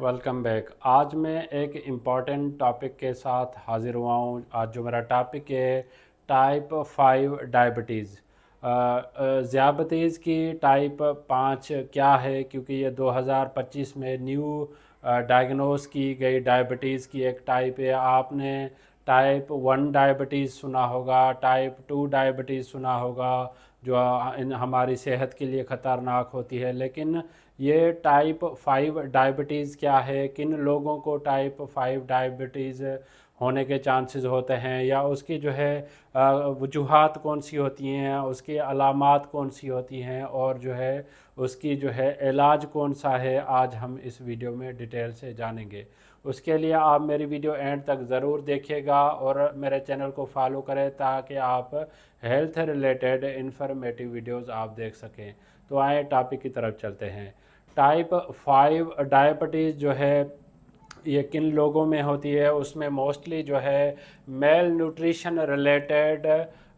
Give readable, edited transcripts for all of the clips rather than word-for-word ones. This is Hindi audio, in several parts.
Welcome back. आज मैं एक इम्पॉर्टेंट टॉपिक के साथ हाज़िर हुआ हूँ। आज जो मेरा टॉपिक है टाइप 5 डायबिटीज़। ज़ियाबतीज़ की टाइप 5 क्या है, क्योंकि ये 2025 में न्यू डायग्नोस की गई डायबिटीज़ की एक टाइप है। आपने टाइप 1 डायबिटीज़ सुना होगा, टाइप 2 डायबिटीज़ सुना होगा, जो हमारी सेहत के लिए ख़तरनाक होती है। लेकिन ये टाइप 5 डायबिटीज़ क्या है, किन लोगों को टाइप 5 डायबिटीज़ होने के चांसेस होते हैं, या उसकी जो है वजूहात कौन सी होती हैं, उसकी अलामात कौन सी होती हैं, और जो है उसकी जो है इलाज कौन सा है, आज हम इस वीडियो में डिटेल से जानेंगे। उसके लिए आप मेरी वीडियो एंड तक ज़रूर देखिएगा और मेरे चैनल को फॉलो करें ताकि आप हेल्थ रिलेटेड इंफॉर्मेटिव वीडियोस आप देख सकें। तो आए टॉपिक की तरफ चलते हैं। टाइप 5 डायबिटीज़ जो है ये किन लोगों में होती है, उसमें मोस्टली जो है mail nutrition related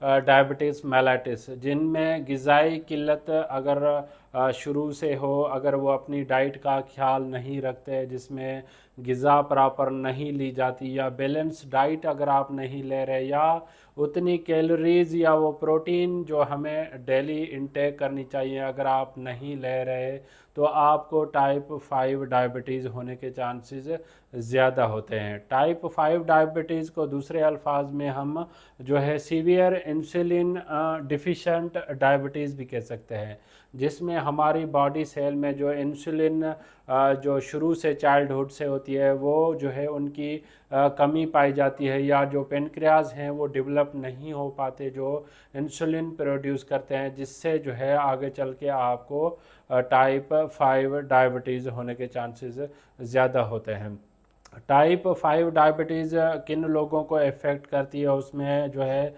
diabetes mellitus, जिनमें ग़िज़ाई किल्लत अगर शुरू से हो, अगर वो अपनी डाइट का ख्याल नहीं रखते, जिसमें ग़िज़ा प्रॉपर नहीं ली जाती, या बैलेंस डाइट अगर आप नहीं ले रहे, या उतनी कैलोरीज़ या वो प्रोटीन जो हमें डेली इंटेक करनी चाहिए अगर आप नहीं ले रहे, तो आपको टाइप 5 डायबिटीज़ होने के चांसेस ज़्यादा होते हैं। टाइप 5 डायबिटीज़ को दूसरे अल्फाज में हम जो है सीवियर इंसुलिन डिफिशेंट डायबिटीज़ भी कह सकते हैं, जिसमें हमारी बॉडी सेल में जो इंसुलिन जो शुरू से चाइल्डहुड से होती है वो जो है उनकी कमी पाई जाती है, या जो पेनक्रियाज हैं वो डेवलप नहीं हो पाते जो इंसुलिन प्रोड्यूस करते हैं, जिससे जो है आगे चल के आपको टाइप 5 डायबिटीज़ होने के चांसेस ज़्यादा होते हैं। टाइप 5 डायबिटीज़ किन लोगों को इफ़ेक्ट करती है, उसमें जो है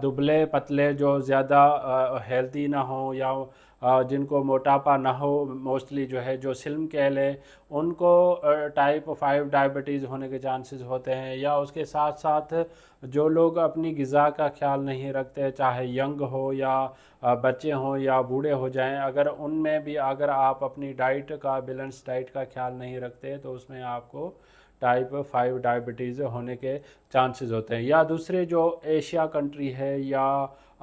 दुबले पतले जो ज़्यादा हेल्दी ना हो, या जिनको मोटापा ना हो, मोस्टली जो है जो स्लिम कैल है उनको टाइप 5 डायबिटीज़ होने के चांसेस होते हैं। या उसके साथ साथ जो लोग अपनी ग़िज़ा का ख्याल नहीं रखते, चाहे यंग हो या बच्चे हों या बूढ़े हो जाएं, अगर उनमें भी अगर आप अपनी डाइट का बैलेंस डाइट का ख्याल नहीं रखते तो उसमें आपको टाइप 5 डायबिटीज़ होने के चांसेस होते हैं। या दूसरे जो एशिया कंट्री है या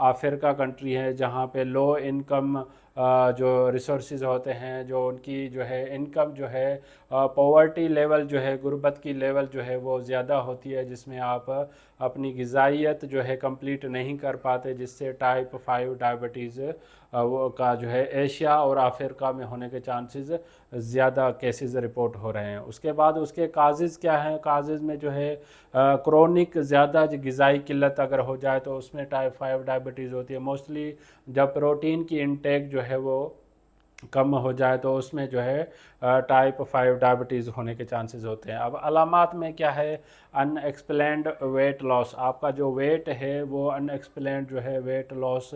अफ्रीका कंट्री है, जहाँ पे लो इनकम जो रिसोर्सेज होते हैं, जो उनकी जो है इनकम जो है पॉवर्टी लेवल जो है, गुर्बत की लेवल जो है वो ज़्यादा होती है, जिसमें आप अपनी ग़िज़ाइयत जो है कंप्लीट नहीं कर पाते, जिससे टाइप 5 डायबिटीज़ वो का जो है एशिया और अफ्रीका में होने के चांसेस ज़्यादा केसेस रिपोर्ट हो रहे हैं। उसके बाद उसके काजेज़ क्या हैं, काजेज़ में जो है क्रोनिक ज़्यादा ग़िज़ाई किल्लत अगर हो जाए तो उसमें टाइप 5 डायबिटीज़ होती है। मोस्टली जब प्रोटीन की इनटेक जो है वो कम हो जाए तो उसमें जो है टाइप 5 डायबिटीज़ होने के चांसेस होते हैं। अब अलामात में क्या है, अनएक्सप्लेन्ड वेट लॉस, आपका जो वेट है वो अनएक्सप्लेन्ड जो है वेट लॉस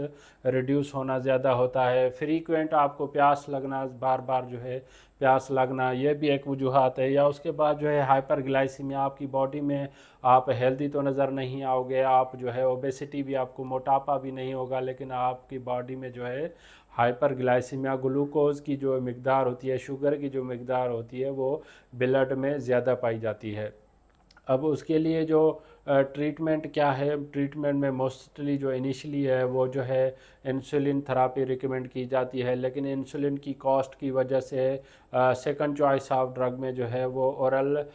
रिड्यूस होना ज़्यादा होता है। फ्रीक्वेंट आपको प्यास लगना, बार बार जो है प्यास लगना, ये भी एक वजूहात है। या उसके बाद जो है हाइपरग्लाइसीमिया, आपकी बॉडी में आप हेल्दी तो नज़र नहीं आओगे, आप जो है ओबेसिटी भी, आपको मोटापा भी नहीं होगा, लेकिन आपकी बॉडी में जो है हाइपरग्लाइसीमिया, ग्लूकोज की जो मकदार होती है, शुगर की जो मकदार होती है वो ब्लड में ज़्यादा पाई जाती है। अब उसके लिए जो ट्रीटमेंट क्या है, ट्रीटमेंट में मोस्टली जो इनिशियली है वो जो है इंसुलिन थेरापी रिकमेंड की जाती है, लेकिन इंसुलिन की कॉस्ट की वजह से सेकंड चॉइस ऑफ ड्रग में जो है वो ओरल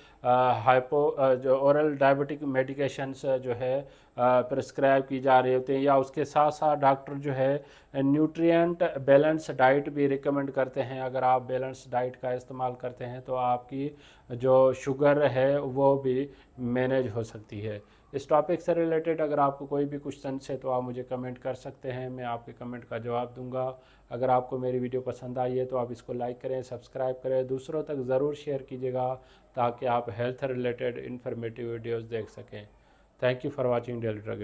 जो ओरल डायबिटिक मेडिकेशंस जो है प्रिस्क्राइब की जा रही होती हैं। या उसके साथ साथ डॉक्टर जो है न्यूट्रिएंट बैलेंस डाइट भी रिकमेंड करते हैं। अगर आप बैलेंस डाइट का इस्तेमाल करते हैं तो आपकी जो शुगर है वो भी मैनेज हो सकती है। इस टॉपिक से रिलेटेड अगर आपको कोई भी क्वेश्चन है तो आप मुझे कमेंट कर सकते हैं, मैं आपके कमेंट का जवाब दूंगा। अगर आपको मेरी वीडियो पसंद आई है तो आप इसको लाइक करें, सब्सक्राइब करें, दूसरों तक ज़रूर शेयर कीजिएगा ताकि आप हेल्थ रिलेटेड इन्फॉर्मेटिव वीडियोज़ देख सकें। Thank you for watching daily drug.